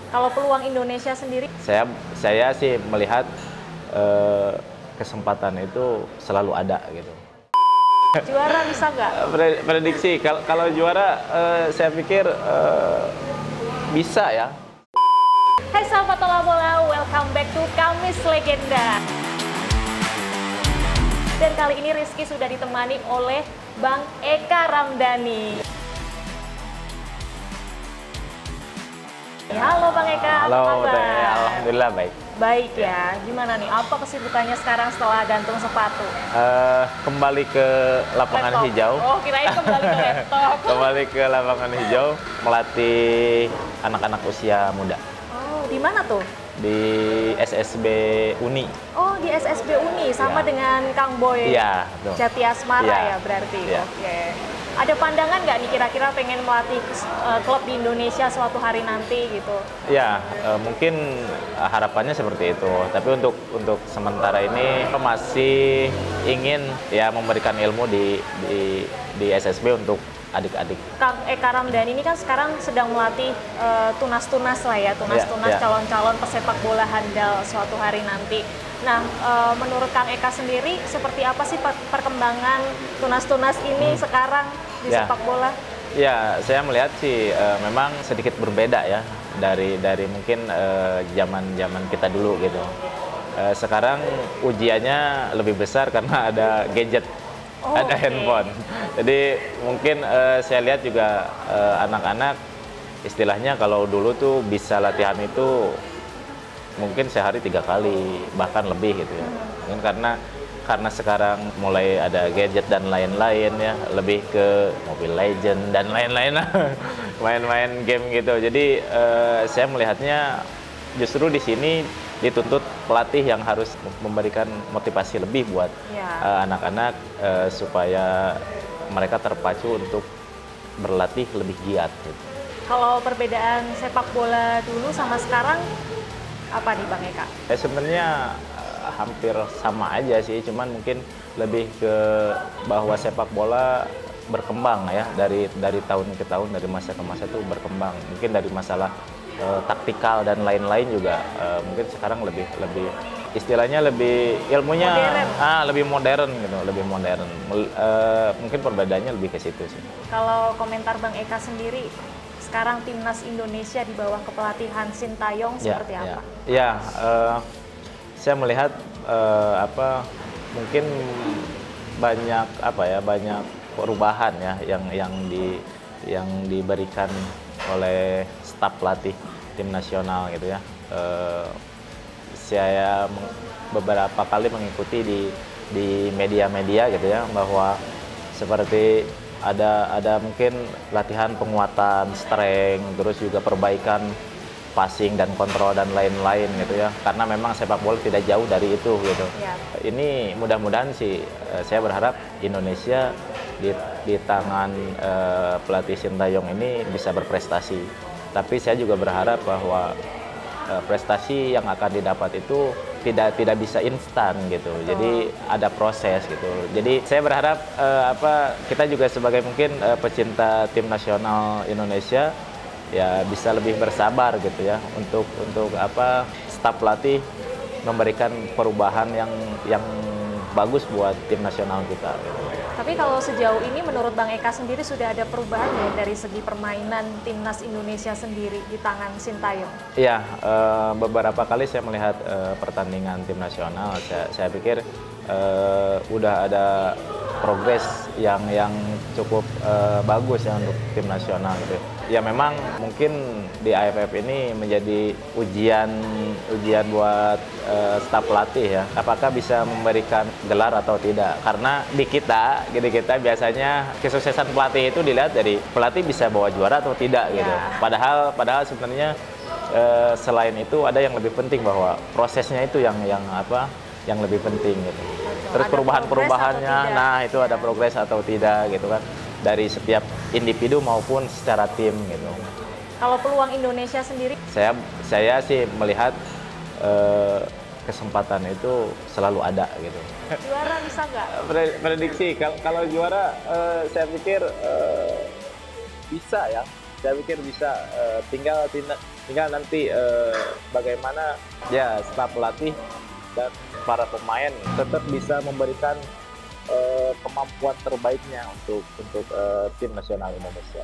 Kalau peluang Indonesia sendiri? Saya sih melihat kesempatan itu selalu ada gitu. Juara bisa nggak? Prediksi kalau juara saya pikir bisa ya. Hai sahabat Tola Bola, welcome back to Kamis Legenda. Dan kali ini Rizky sudah ditemani oleh Bang Eka Ramdhani. Halo Bang Eka, Halo, apa kabar? Alhamdulillah baik. Baik ya, gimana nih? Apa kesibukannya sekarang setelah gantung sepatu? Kembali ke lapangan Laptop. hijau. Oh, kirain kembali ke laptop. Kembali ke lapangan hijau, melatih anak-anak usia muda Oh, di mana tuh? di SSB Uni. Oh, di SSB Uni, sama Ya. dengan Kang Boy Iya, betul. Jati Asmara Ya. ya berarti. Ya. Oke. Ada pandangan nggak nih kira-kira pengen melatih klub di Indonesia suatu hari nanti gitu? Ya, mungkin harapannya seperti itu. Tapi untuk sementara ini masih ingin ya memberikan ilmu di SSB untuk adik-adik. Kang Eka Ramdhani ini kan sekarang sedang melatih tunas-tunas lah ya, tunas-tunas Ya. calon-calon pesepak bola handal suatu hari nanti. Nah, menurut Kang Eka sendiri, seperti apa sih perkembangan tunas-tunas ini sekarang di Ya. sepak bola? Ya, saya melihat sih memang sedikit berbeda ya dari mungkin zaman kita dulu gitu. Sekarang ujiannya lebih besar karena ada gadget, Oh, ada oke. handphone. Jadi mungkin saya lihat juga anak-anak istilahnya kalau dulu tuh bisa latihan itu mungkin sehari 3 kali bahkan lebih gitu ya. Mungkin karena sekarang mulai ada gadget dan lain-lain ya, lebih ke Mobile Legend dan lain-lain main-main game gitu. Jadi saya melihatnya justru di sini dituntut pelatih yang harus memberikan motivasi lebih buat Ya. anak-anak supaya mereka terpacu untuk berlatih lebih giat gitu. Kalau perbedaan sepak bola dulu sama sekarang apa nih Bang Eka? Sebenarnya hampir sama aja sih, cuman mungkin lebih ke bahwa sepak bola berkembang ya dari tahun ke tahun, dari masa ke masa tuh berkembang. Mungkin dari masalah taktikal dan lain-lain juga mungkin sekarang lebih istilahnya lebih ilmunya Modern. lebih modern gitu, lebih modern. Mungkin perbedaannya lebih ke situ sih. Kalau komentar Bang Eka sendiri, sekarang timnas Indonesia di bawah kepelatihan Sintayong seperti apa? Ya, saya melihat mungkin banyak perubahan ya yang diberikan oleh staf pelatih tim nasional gitu ya. Saya beberapa kali mengikuti di media-media gitu ya, bahwa seperti ada mungkin latihan penguatan strength, terus juga perbaikan passing dan kontrol dan lain-lain gitu ya, karena memang sepak bola tidak jauh dari itu gitu. Ya. Ini mudah-mudahan sih saya berharap Indonesia di tangan pelatih Sintayong ini bisa berprestasi, tapi saya juga berharap bahwa prestasi yang akan didapat itu tidak bisa instan gitu. Jadi ada proses gitu. Jadi saya berharap kita juga sebagai mungkin pecinta tim nasional Indonesia ya bisa lebih bersabar gitu ya untuk staf pelatih memberikan perubahan yang bagus buat tim nasional kita gitu. Tapi kalau sejauh ini menurut Bang Eka sendiri sudah ada perubahan ya dari segi permainan timnas Indonesia sendiri di tangan Sintayong? Iya, beberapa kali saya melihat pertandingan tim nasional. Saya pikir udah ada progres yang cukup bagus ya untuk tim nasional gitu. Ya memang mungkin di AFF ini menjadi ujian buat staf pelatih ya. Apakah bisa memberikan gelar atau tidak? Karena di kita biasanya kesuksesan pelatih itu dilihat dari pelatih bisa bawa juara atau tidak gitu. Ya. Padahal sebenarnya selain itu ada yang lebih penting, bahwa prosesnya itu yang lebih penting gitu. Terus Ada perubahan-perubahannya, progres atau tidak? nah itu ada progres atau tidak gitu kan, dari setiap individu maupun secara tim gitu. Kalau peluang Indonesia sendiri? Saya sih melihat kesempatan itu selalu ada gitu. Juara bisa nggak? Prediksi kalau juara saya pikir bisa ya. Saya pikir bisa, tinggal Tinggal nanti bagaimana ya staf pelatih dan para pemain tetap bisa memberikan kemampuan terbaiknya untuk tim nasional Indonesia.